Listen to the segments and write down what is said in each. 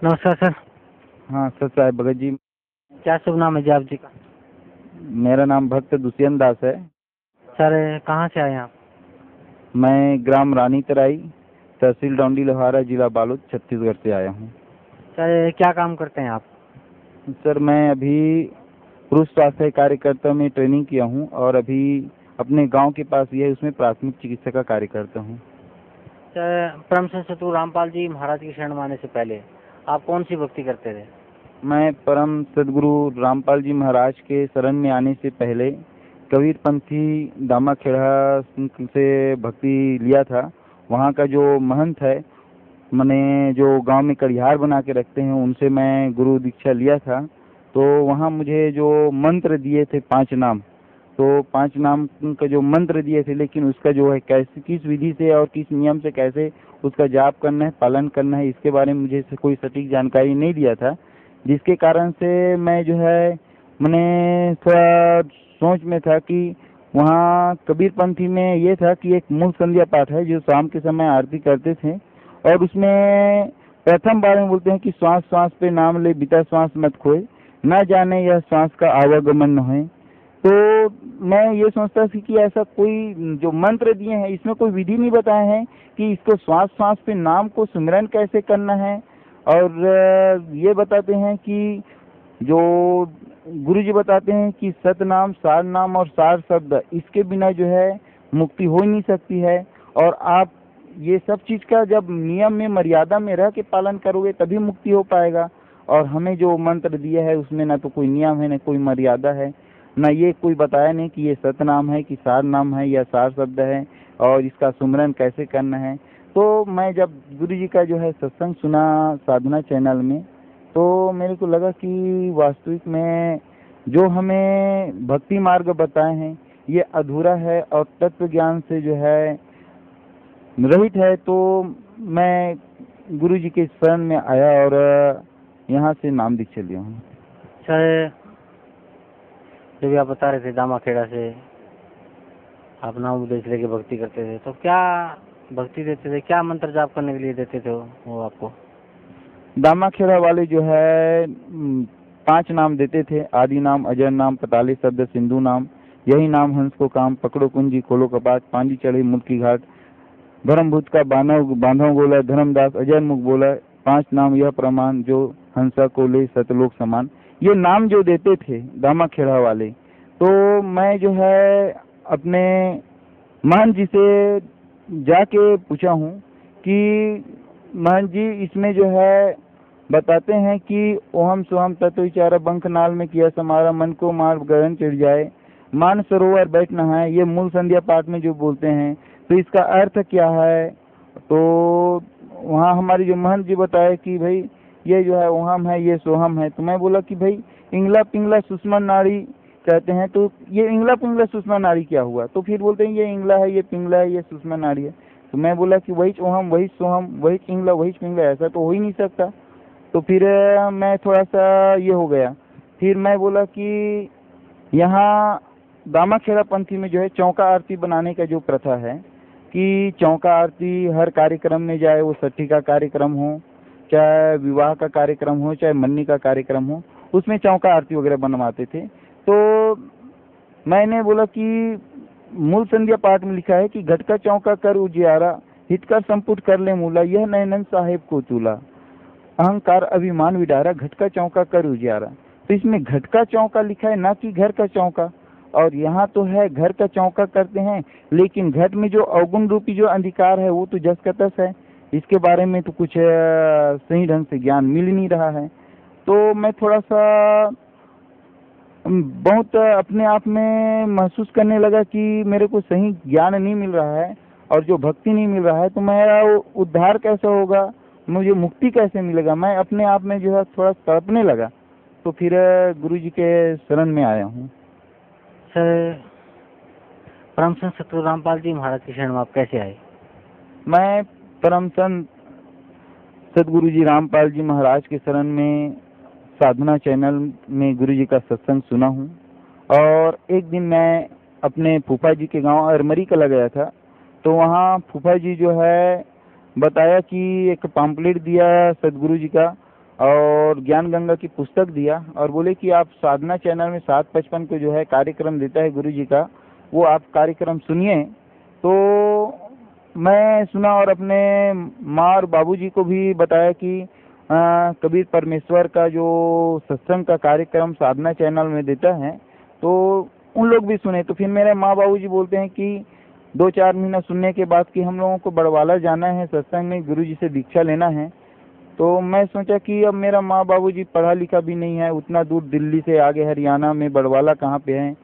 नमस्कार सर। हाँ सर साहब भगत जी। क्या शुभ नाम है जी आप जी का? मेरा नाम भक्त दुष्यंत दास है। सर कहाँ से आए हैं आप? मैं ग्राम रानी तराई, तहसील डोंडी लोहारा, जिला बालोद, छत्तीसगढ़ से आया हूँ। सर क्या काम करते हैं आप? सर मैं अभी पुरुष स्वास्थ्य कार्यकर्ता में ट्रेनिंग किया हूँ और अभी अपने गांव के पास ये है उसमें प्राथमिक चिकित्सा का कार्य करता हूँ। सर परम संत सतगुरु रामपाल जी महाराज की शरण में आने से पहले आप कौन सी भक्ति करते थे? मैं परम सदगुरु रामपाल जी महाराज के शरण में आने से पहले कबीरपंथी दामाखेड़ा से भक्ति लिया था। वहाँ का जो महंत है, मैंने जो गांव में कड़ियार बना के रखते हैं, उनसे मैं गुरु दीक्षा लिया था। तो वहाँ मुझे जो मंत्र दिए थे 5 नाम, तो 5 नाम का जो मंत्र दिए थे, लेकिन उसका जो है कैसे, किस विधि से और किस नियम से कैसे उसका जाप करना है, पालन करना है, इसके बारे में मुझे कोई सटीक जानकारी नहीं दिया था। जिसके कारण से मैं जो है मैंने थोड़ा सोच में था कि वहाँ कबीरपंथी में ये था कि एक मूल संध्या पाठ है जो शाम के समय आरती करते थे, और उसमें प्रथम बार में बोलते हैं कि श्वास श्वास पे नाम ले, बीता श्वास मत खोए, न जाने यह श्वास का आवागमन न है। तो मैं ये सोचता था कि ऐसा कोई जो मंत्र दिए हैं इसमें कोई विधि नहीं बताए हैं कि इसको श्वास श्वास पे नाम को सुमिरन कैसे करना है। और ये बताते हैं कि जो गुरु जी बताते हैं कि सतनाम, सार नाम और सार शब्द, इसके बिना जो है मुक्ति हो ही नहीं सकती है। और आप ये सब चीज़ का जब नियम में मर्यादा में रह के पालन करोगे तभी मुक्ति हो पाएगा। और हमें जो मंत्र दिया है उसमें ना तो कोई नियम है, ना कोई मर्यादा है, ना ये कोई बताया नहीं कि ये सतनाम है कि सार नाम है या सार शब्द है और इसका सुमरन कैसे करना है। तो मैं जब गुरु जी का जो है सत्संग सुना साधना चैनल में, तो मेरे को लगा कि वास्तविक में जो हमें भक्ति मार्ग बताए हैं ये अधूरा है और तत्व ज्ञान से जो है रहित है। तो मैं गुरु जी के शरण में आया और यहाँ से नाम दीक्षा लिया हूँ। सर जब आप बता रहे थे दामाखेड़ा से आप नाम उपदेश लेके भक्ति करते थे, तो क्या भक्ति देते थे, क्या मंत्र जाप करने के लिए देते थे वो आपको? दामाखेड़ा वाले जो है 5 नाम देते थे। आदि नाम, अजर नाम, पताली शब्द, सिंधु नाम, यही नाम हंस को काम, पकड़ो कुंजी, खोलो कपाट, पांजी चढ़ी मुल्की घाट, धर्मभूत का बांधव गोला, धर्मदास अजय मुख बोला, 5 नाम यह प्रमाण, जो हंसा को ले सतलोक समान। ये नाम जो देते थे दामाखेड़ा वाले, तो मैं जो है अपने महंत जी से जाके पूछा हूँ कि महंत जी इसमें जो है बताते हैं कि ओहम सोहम तत्व विचारा बंख नाल में किया समारा, मन को मार गगन चढ़ जाए, मान सरोवर बैठ नहाए, ये मूल संध्या पाठ में जो बोलते हैं, तो इसका अर्थ क्या है? तो वहाँ हमारी जो महंत जी बताए कि भाई ये जो है ओहम है, ये सोहम है। तो मैं बोला कि भाई इंगला पिंगला सुषमा नाड़ी कहते हैं, तो ये इंगला पिंगला सुषमा नाड़ी क्या हुआ? तो फिर बोलते हैं ये इंगला है, ये पिंगला है, ये सुषमा नाड़ी है। तो मैं बोला कि वही ओहम, वही सोहम, वही इंगला, वही पिंगला, ऐसा तो हो ही नहीं सकता। तो फिर मैं थोड़ा सा ये हो गया। फिर मैं बोला कि यहाँ दामाखेड़ा पंथी में जो है चौका आरती बनाने का जो प्रथा है कि चौका आरती हर कार्यक्रम में जाए, वो सठी का कार्यक्रम हो, चाहे विवाह का कार्यक्रम हो, चाहे मन्नी का कार्यक्रम हो, उसमें चौका आरती वगैरह बनवाते थे। तो मैंने बोला कि मूल संध्या पाठ में लिखा है कि घट का चौका कर उजियारा, हित का संपुट कर ले मूला, यह नैनन साहेब को चूला, अहंकार अभिमान विडारा, घट का चौका कर उजियारा। तो इसमें घट का चौका लिखा है, ना कि घर का चौका। और यहाँ तो है घर का चौका करते हैं, लेकिन घट में जो अवगुण रूपी जो अंधकार है वो तो जस का तस है। इसके बारे में तो कुछ सही ढंग से ज्ञान मिल नहीं रहा है। तो मैं थोड़ा सा बहुत अपने आप में महसूस करने लगा कि मेरे को सही ज्ञान नहीं मिल रहा है और जो भक्ति नहीं मिल रहा है, तो मेरा उद्धार कैसे होगा, मुझे मुक्ति कैसे मिलेगा? मैं अपने आप में जो है थोड़ा तड़पने लगा। तो फिर गुरु जी के शरण में आया हूँ। सर परम संत सतगुरु रामपाल जी महाराज की शरण में आप कैसे आए? मैं परम संत सदगुरु जी रामपाल जी महाराज के शरण में साधना चैनल में गुरु जी का सत्संग सुना हूँ। और एक दिन मैं अपने फूफा जी के गांव अरमरी कला गया था, तो वहाँ फूफा जी जो है बताया कि एक पम्पलेट दिया सदगुरु जी का, और ज्ञान गंगा की पुस्तक दिया और बोले कि आप साधना चैनल में 7:55 को जो है कार्यक्रम देता है गुरु जी का, वो आप कार्यक्रम सुनिए। तो मैं सुना और अपने माँ और बाबूजी को भी बताया कि कबीर परमेश्वर का जो सत्संग का कार्यक्रम साधना चैनल में देता है, तो उन लोग भी सुने। तो फिर मेरे माँ बाबूजी बोलते हैं कि 2-4 महीना सुनने के बाद कि हम लोगों को बड़वाला जाना है, सत्संग में गुरु जी से दीक्षा लेना है। तो मैं सोचा कि अब मेरा माँ बाबूजी पढ़ा लिखा भी नहीं है, उतना दूर दिल्ली से आगे हरियाणा में बड़वाला कहाँ पे है,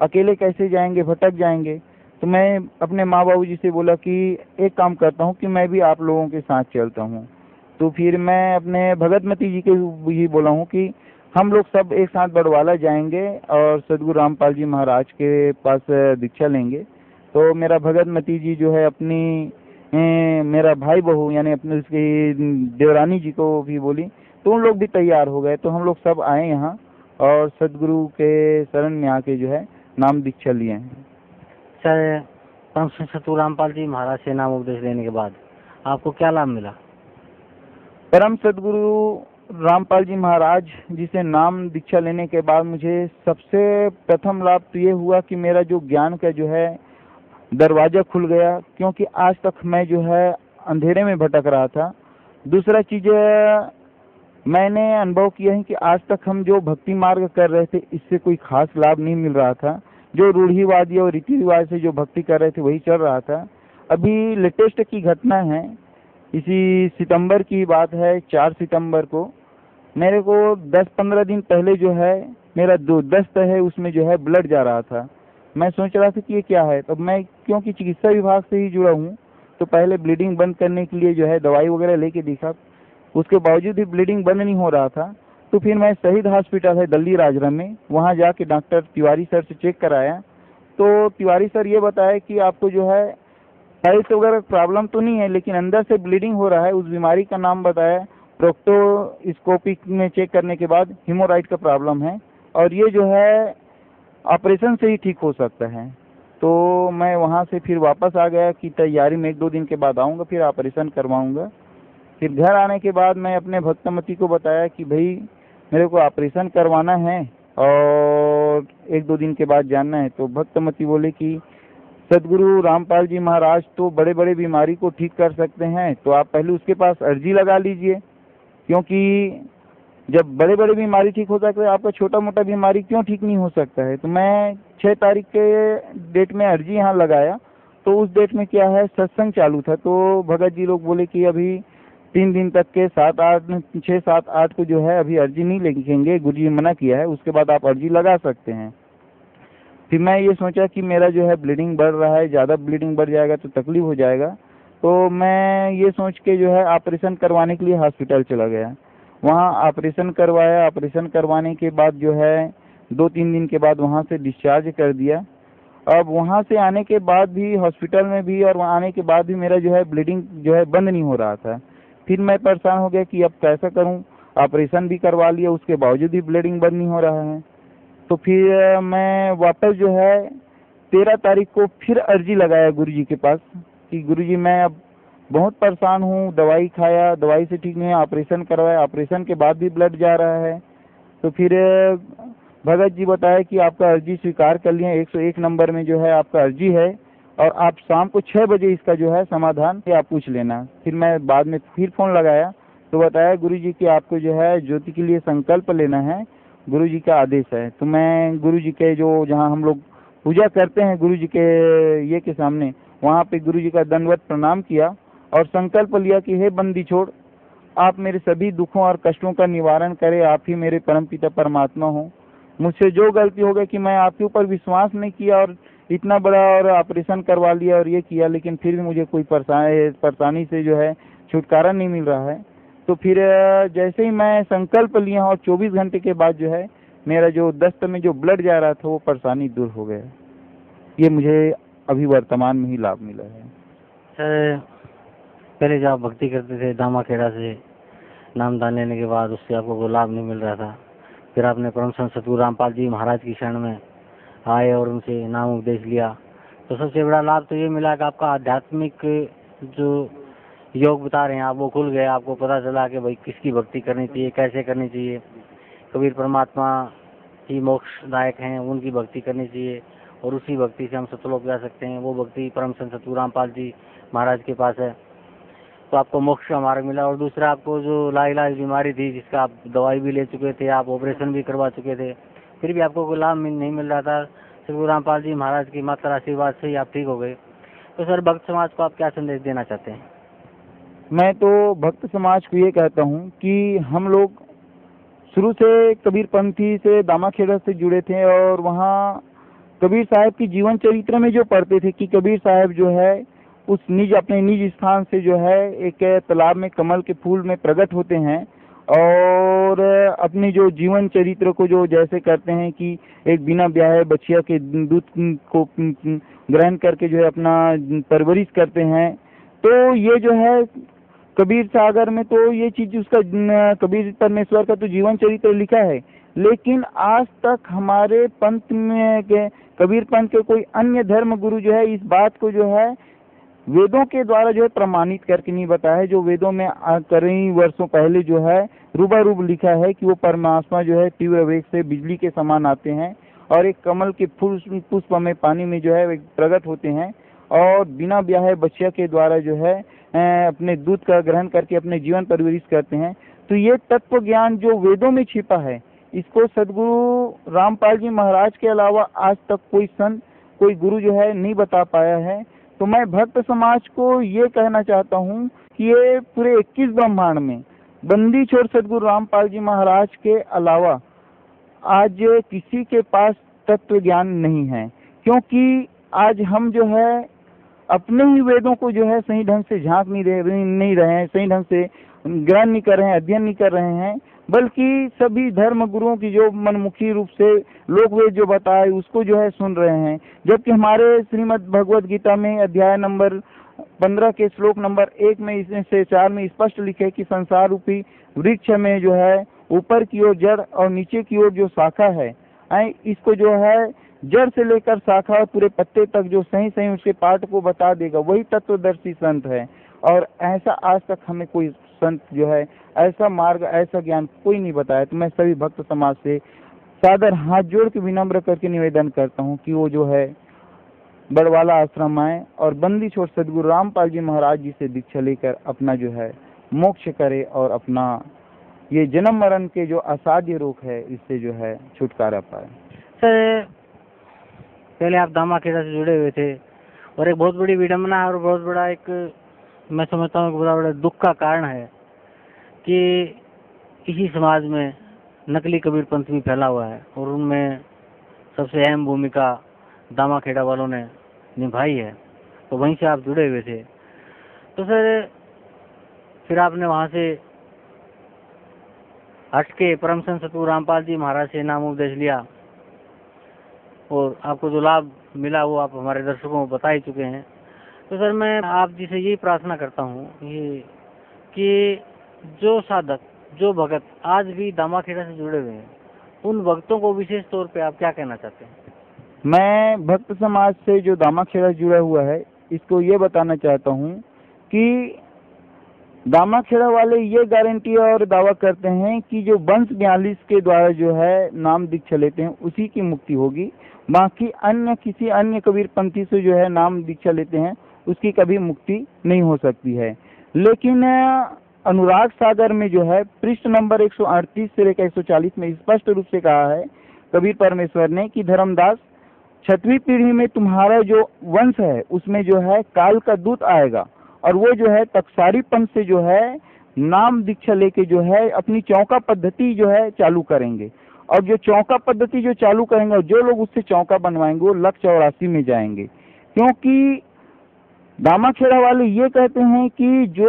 अकेले कैसे जाएंगे, भटक जाएंगे। तो मैं अपने माँ बाबूजी से बोला कि एक काम करता हूँ कि मैं भी आप लोगों के साथ चलता हूँ। तो फिर मैं अपने भगतमती जी के भी बोला हूँ कि हम लोग सब एक साथ बड़वाला जाएंगे और सदगुरु रामपाल जी महाराज के पास दीक्षा लेंगे। तो मेरा भगतमती जी जो है अपनी मेरा भाई बहू यानी अपने उसकी देवरानी जी को भी बोली, तो उन लोग भी तैयार हो गए। तो हम लोग सब आए यहाँ और सदगुरु के शरण में आके जो है नाम दीक्षा लिए हैं। सर, परम श्री सतगुरु रामपाल जी महाराज से नाम उपदेश लेने के बाद आपको क्या लाभ मिला? परम सदगुरु रामपाल जी महाराज जी से नाम दीक्षा लेने के बाद मुझे सबसे प्रथम लाभ तो ये हुआ कि मेरा जो ज्ञान का जो है दरवाजा खुल गया, क्योंकि आज तक मैं जो है अंधेरे में भटक रहा था। दूसरा चीज मैंने अनुभव किया है कि आज तक हम जो भक्ति मार्ग कर रहे थे इससे कोई खास लाभ नहीं मिल रहा था। जो रूढ़िवादी और रीति रिवाज से जो भक्ति कर रहे थे वही चल रहा था। अभी लेटेस्ट की घटना है, इसी सितंबर की बात है, 4 सितंबर को मेरे को 10-15 दिन पहले जो है मेरा जो दस्त है उसमें जो है ब्लड जा रहा था। मैं सोच रहा था कि ये क्या है। तब मैं क्योंकि चिकित्सा विभाग से ही जुड़ा हूँ, तो पहले ब्लीडिंग बंद करने के लिए जो है दवाई वगैरह लेके देखा, उसके बावजूद भी ब्लीडिंग बंद नहीं हो रहा था। तो फिर मैं शहीद हॉस्पिटल है दिल्ली राजरम में, वहाँ जाके डॉक्टर तिवारी सर से चेक कराया। तो तिवारी सर ये बताया कि आपको जो है टाइल्स वगैरह प्रॉब्लम तो नहीं है, लेकिन अंदर से ब्लीडिंग हो रहा है। उस बीमारी का नाम बताया, प्रोक्टोस्कोपिक में चेक करने के बाद हेमोराइड का प्रॉब्लम है और ये जो है ऑपरेशन से ही ठीक हो सकता है। तो मैं वहाँ से फिर वापस आ गया कि तैयारी में 1-2 दिन के बाद आऊँगा, फिर ऑपरेशन करवाऊँगा। फिर घर आने के बाद मैं अपने भक्तमती को बताया कि भाई मेरे को ऑपरेशन करवाना है और 1-2 दिन के बाद जानना है। तो भक्तमती बोले कि सदगुरु रामपाल जी महाराज तो बड़े बड़े बीमारी को ठीक कर सकते हैं, तो आप पहले उसके पास अर्जी लगा लीजिए, क्योंकि जब बड़े बड़े बीमारी ठीक हो सकता है आपका छोटा मोटा बीमारी क्यों ठीक नहीं हो सकता है। तो मैं 6 तारीख के डेट में अर्जी यहाँ लगाया। तो उस डेट में क्या है सत्संग चालू था, तो भगत जी लोग बोले कि अभी 3 दिन तक के 6-7-8 को जो है अभी अर्जी नहीं लिखेंगे, गुरु जी मना किया है, उसके बाद आप अर्जी लगा सकते हैं। फिर मैं ये सोचा कि मेरा जो है ब्लीडिंग बढ़ रहा है, ज़्यादा ब्लीडिंग बढ़ जाएगा तो तकलीफ हो जाएगा। तो मैं ये सोच के जो है ऑपरेशन करवाने के लिए हॉस्पिटल चला गया। वहाँ ऑपरेशन करवाया। ऑपरेशन करवाने के बाद जो है 2-3 दिन के बाद वहाँ से डिस्चार्ज कर दिया। अब वहाँ से आने के बाद भी हॉस्पिटल में भी और वहाँ आने के बाद भी मेरा जो है ब्लीडिंग जो है बंद नहीं हो रहा था। फिर मैं परेशान हो गया कि अब कैसा करूँ, ऑपरेशन भी करवा लिया, उसके बावजूद भी ब्लीडिंग बंद नहीं हो रहा है। तो फिर मैं वापस जो है 13 तारीख को फिर अर्जी लगाया गुरु जी के पास कि गुरु जी मैं अब बहुत परेशान हूँ, दवाई खाया, दवाई से ठीक नहीं है, ऑपरेशन करवाया, ऑपरेशन के बाद भी ब्लड जा रहा है। तो फिर भगत जी बताया कि आपका अर्जी स्वीकार कर लिया, 101 नंबर में जो है आपका अर्जी है और आप शाम को 6 बजे इसका जो है समाधान आप पूछ लेना। फिर मैं बाद में फिर फ़ोन लगाया तो बताया गुरु जी कि आपको जो है ज्योति के लिए संकल्प लेना है, गुरु जी का आदेश है। तो मैं गुरु जी के जो जहाँ हम लोग पूजा करते हैं गुरु जी के ये के सामने, वहाँ पे गुरु जी का दंडवत प्रणाम किया और संकल्प लिया कि हे बंदी छोड़, आप मेरे सभी दुखों और कष्टों का निवारण करें, आप ही मेरे परमपिता परमात्मा हो। मुझसे जो गलती हो गई कि मैं आपके ऊपर विश्वास नहीं किया और इतना बड़ा और ऑपरेशन करवा लिया और ये किया, लेकिन फिर भी मुझे कोई परेशानी से जो है छुटकारा नहीं मिल रहा है। तो फिर जैसे ही मैं संकल्प लिया और 24 घंटे के बाद जो है मेरा जो दस्त में जो ब्लड जा रहा था वो परेशानी दूर हो गया। ये मुझे अभी वर्तमान में ही लाभ मिला है। सर, पहले जब आप भक्ति करते थे दामाखेड़ा से नामदान लेने के बाद उससे आपको कोई लाभ नहीं मिल रहा था, फिर आपने परम संत सतगुरु रामपाल जी महाराज की शरण में आए और उनसे नाम उपदेश लिया, तो सबसे बड़ा लाभ तो ये मिला कि आपका आध्यात्मिक जो योग बता रहे हैं आप, वो खुल गए, आपको पता चला कि भाई किसकी भक्ति करनी चाहिए, कैसे करनी चाहिए। कबीर परमात्मा ही मोक्षदायक हैं, उनकी भक्ति करनी चाहिए और उसी भक्ति से हम सतलोक जा सकते हैं। वो भक्ति परम संत सतगुरु रामपाल जी महाराज के पास है, तो आपको मोक्ष का मार्ग मिला। और दूसरा, आपको जो लाइलाज बीमारी थी, जिसका आप दवाई भी ले चुके थे, आप ऑपरेशन भी करवा चुके थे, फिर भी आपको कोई लाभ नहीं मिल रहा था, सतगुरु रामपाल जी महाराज की मात्र आशीर्वाद से ही आप ठीक हो गए। तो सर, भक्त समाज को आप क्या संदेश देना चाहते हैं? मैं तो भक्त समाज को ये कहता हूँ कि हम लोग शुरू से कबीरपंथी से दामाखेड़ा से जुड़े थे और वहाँ कबीर साहब की जीवन चरित्र में जो पढ़ते थे कि कबीर साहब जो है उस अपने निज स्थान से जो है एक तालाब में कमल के फूल में प्रकट होते हैं और अपनी जो जीवन चरित्र को जो जैसे करते हैं कि एक बिना ब्याहे बछिया के दूध को ग्रहण करके जो है अपना परवरिश करते हैं। तो ये जो है कबीर सागर में तो ये चीज उसका कबीर परमेश्वर का तो जीवन चरित्र लिखा है, लेकिन आज तक हमारे पंथ में के कबीर पंथ के कोई अन्य धर्म गुरु जो है इस बात को जो है वेदों के द्वारा जो है प्रमाणित करके नहीं बताया है। जो वेदों में कई वर्षों पहले जो है रूबारूब लिखा है कि वो परमात्मा जो है तीव्र वेग से बिजली के समान आते हैं और एक कमल के फूल पुष्प में पानी में जो है प्रकट होते हैं और बिना ब्याहे बच्चिया के द्वारा जो है अपने दूध का ग्रहण करके अपने जीवन परवरिश करते हैं। तो ये तत्व ज्ञान जो वेदों में छिपा है, इसको सदगुरु रामपाल जी महाराज के अलावा आज तक कोई संत कोई गुरु जो है नहीं बता पाया है। तो मैं भक्त समाज को ये कहना चाहता हूँ कि ये पूरे 21 ब्रह्मांड में बंदी छोड़ सदगुरु रामपाल जी महाराज के अलावा आज किसी के पास तत्व ज्ञान नहीं है, क्योंकि आज हम जो है अपने ही वेदों को जो है सही ढंग से झांक नहीं रहे हैं, सही ढंग से ग्रहण नहीं कर रहे हैं, अध्ययन नहीं कर रहे हैं, बल्कि सभी धर्म गुरुओं की जो मनमुखी रूप से लोक वेद जो बताए उसको जो है सुन रहे हैं। जबकि हमारे श्रीमद् भगवद गीता में अध्याय नंबर 15 के श्लोक नंबर 1 में इसमें से 4 में स्पष्ट लिखे कि संसार रूपी वृक्ष में जो है ऊपर की ओर जड़ और नीचे की ओर जो शाखा है, इसको जो है जड़ से लेकर शाखा और पूरे पत्ते तक जो सही सही उसके पार्ट को बता देगा, वही तत्वदर्शी संत है। और ऐसा आज तक हमें कोई संत जो है ऐसा मार्ग ऐसा ज्ञान कोई नहीं बताया। तो मैं सभी भक्त समाज से सादर हाथ जोड़ के विनम्र करके निवेदन करता हूँ कि वो जो है बड़वाला आश्रम आए और बंदी छोड़ सदगुरु रामपाल जी महाराज जी से दीक्षा लेकर अपना जो है मोक्ष करे और अपना ये जन्म मरण के जो असाध्य रोग है इससे जो है छुटकारा पाए। सर, पहले आप दामाखेड़ा से जुड़े हुए थे और एक बहुत बड़ी विडम्बना और बहुत बड़ा एक मैं समझता हूँ बहुत बड़ा दुख का कारण है कि इसी समाज में नकली कबीर पंथ भी फैला हुआ है और उनमें सबसे अहम भूमिका दामाखेड़ा वालों ने निभाई है। तो वहीं से आप जुड़े हुए थे, तो सर फिर आपने वहाँ से हट के परम संत सतगुरु रामपाल जी महाराज से नाम उपदेश लिया और आपको जो लाभ मिला वो आप हमारे दर्शकों को बता ही चुके हैं। तो सर, मैं आप जी से यही प्रार्थना करता हूँ ये कि जो साधक जो भगत आज भी दामाखेड़ा से जुड़े हुए हैं, उन भक्तों को विशेष तौर पे आप क्या कहना चाहते हैं? मैं भक्त समाज से जो दामाखेड़ा जुड़ा हुआ है इसको ये बताना चाहता हूँ कि दामाखेड़ा वाले ये गारंटी और दावा करते हैं कि जो वंश 42 के द्वारा जो है नाम दीक्षा लेते हैं उसी की मुक्ति होगी, बाकी अन्य किसी अन्य कबीर पंथी से जो है नाम दीक्षा लेते हैं उसकी कभी मुक्ति नहीं हो सकती है। लेकिन अनुराग सागर में जो है पृष्ठ नंबर 138 से लेकर 140 में स्पष्ट रूप से कहा है कबीर परमेश्वर ने कि धर्मदास 6वीं पीढ़ी में तुम्हारा जो वंश है उसमें जो है काल का दूत आएगा और वो जो है तकसारी पंथ से जो है नाम दीक्षा लेके जो है अपनी चौका पद्धति जो है चालू करेंगे और जो चौका पद्धति जो चालू करेंगे और जो लोग उससे चौका बनवाएंगे वो 184 में जाएंगे। क्योंकि दामाखेड़ा वाले ये कहते हैं कि जो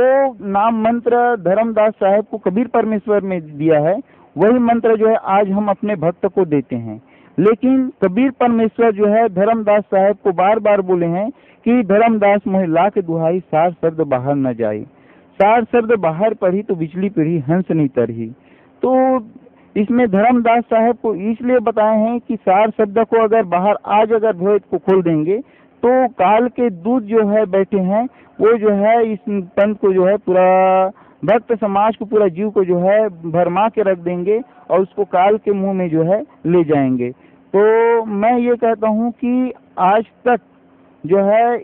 नाम मंत्र धर्मदास साहब को कबीर परमेश्वर में दिया है वही मंत्र जो है आज हम अपने भक्त को देते हैं, लेकिन कबीर परमेश्वर जो है धर्मदास साहब को बार बार बोले हैं कि धर्मदास मोहे लाख दुहाई सार शब्द बाहर न जाए, सार शब्द बाहर पढ़ी तो बिचली पीढ़ी हंस नहीं तरही। तो इसमें धर्मदास साहब को इसलिए बताए हैं कि सार शब्द को अगर बाहर आज अगर भेद को खोल देंगे तो काल के दूत जो है बैठे हैं वो जो है इस पंथ को जो है पूरा भक्त समाज को, पूरा जीव को जो है भरमा के रख देंगे और उसको काल के मुंह में जो है ले जाएंगे। तो मैं ये कहता हूँ कि आज तक जो है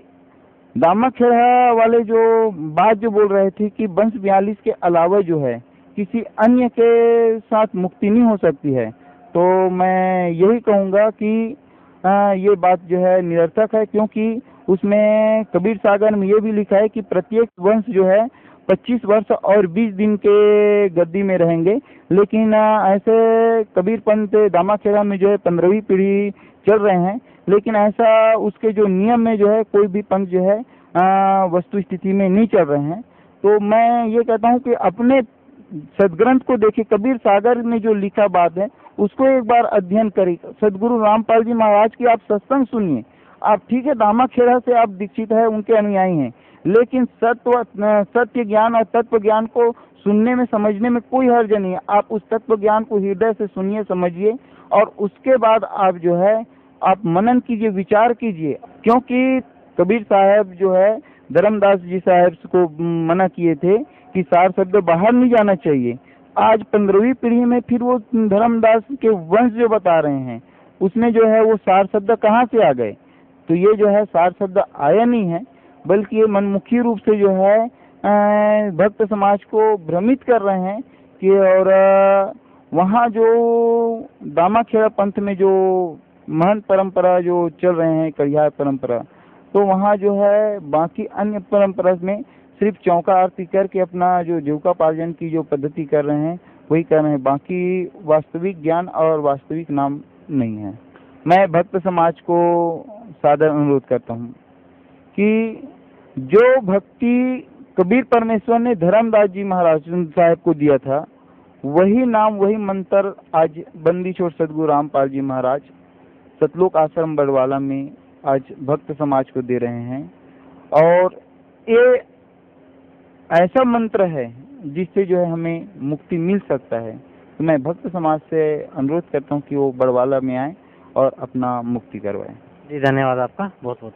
दामाखेड़ा वाले जो बात जो बोल रहे थे कि वंश 42 के अलावा जो है किसी अन्य के साथ मुक्ति नहीं हो सकती है, तो मैं यही कहूँगा कि ये बात जो है निरर्थक है, क्योंकि उसमें कबीर सागर में ये भी लिखा है कि प्रत्येक वंश जो है 25 वर्ष और 20 दिन के गद्दी में रहेंगे। लेकिन ऐसे कबीर पंथ दामाखेड़ा में जो है 15वीं पीढ़ी चल रहे हैं, लेकिन ऐसा उसके जो नियम में जो है कोई भी पंथ जो है वस्तु स्थिति में नहीं चल रहे हैं। तो मैं ये कहता हूँ कि अपने सदग्रंथ को देखिए, कबीर सागर में जो लिखा बात है उसको एक बार अध्ययन करिए। सदगुरु रामपाल जी महाराज की आप सत्संग सुनिए। आप ठीक है दामाखेड़ा से आप दीक्षित है, उनके अनुयायी हैं, लेकिन सत्य ज्ञान और तत्व ज्ञान को सुनने में समझने में कोई हर्ज नहीं है। आप उस तत्व ज्ञान को हृदय से सुनिए, समझिए, और उसके बाद आप जो है आप मनन कीजिए, विचार कीजिए। क्योंकि कबीर साहब जो है धर्मदास जी साहब को मना किए थे कि सार शब्द बाहर नहीं जाना चाहिए। आज 15वीं पीढ़ी में फिर वो धर्मदास के वंश जो बता रहे हैं उसमें जो है वो सार शब्द कहाँ से आ गए? तो ये जो है सार शब्द आया नहीं है, बल्कि ये मनमुखी रूप से जो है भक्त समाज को भ्रमित कर रहे हैं कि, और वहाँ जो दामाखेड़ा पंथ में जो महंत परंपरा जो चल रहे हैं, करिहार परंपरा, तो वहाँ जो है बाकी अन्य परंपरा में सिर्फ चौका आरती करके अपना जो जीविकापार्जन की जो पद्धति कर रहे हैं वही कर रहे हैं, बाकी वास्तविक ज्ञान और वास्तविक नाम नहीं है। मैं भक्त समाज को सादर अनुरोध करता हूँ कि जो भक्ति कबीर परमेश्वर ने धर्मदास जी महाराज साहब को दिया था, वही नाम वही मंत्र आज बंदी छोड़ सदगुरु रामपाल जी महाराज सतलोक आश्रम बड़वाला में आज भक्त समाज को दे रहे हैं। और ये ऐसा मंत्र है जिससे जो है हमें मुक्ति मिल सकता है। तो मैं भक्त समाज से अनुरोध करता हूँ कि वो बड़वाला में आए और अपना मुक्ति करवाएं। जी धन्यवाद आपका, बहुत बहुत।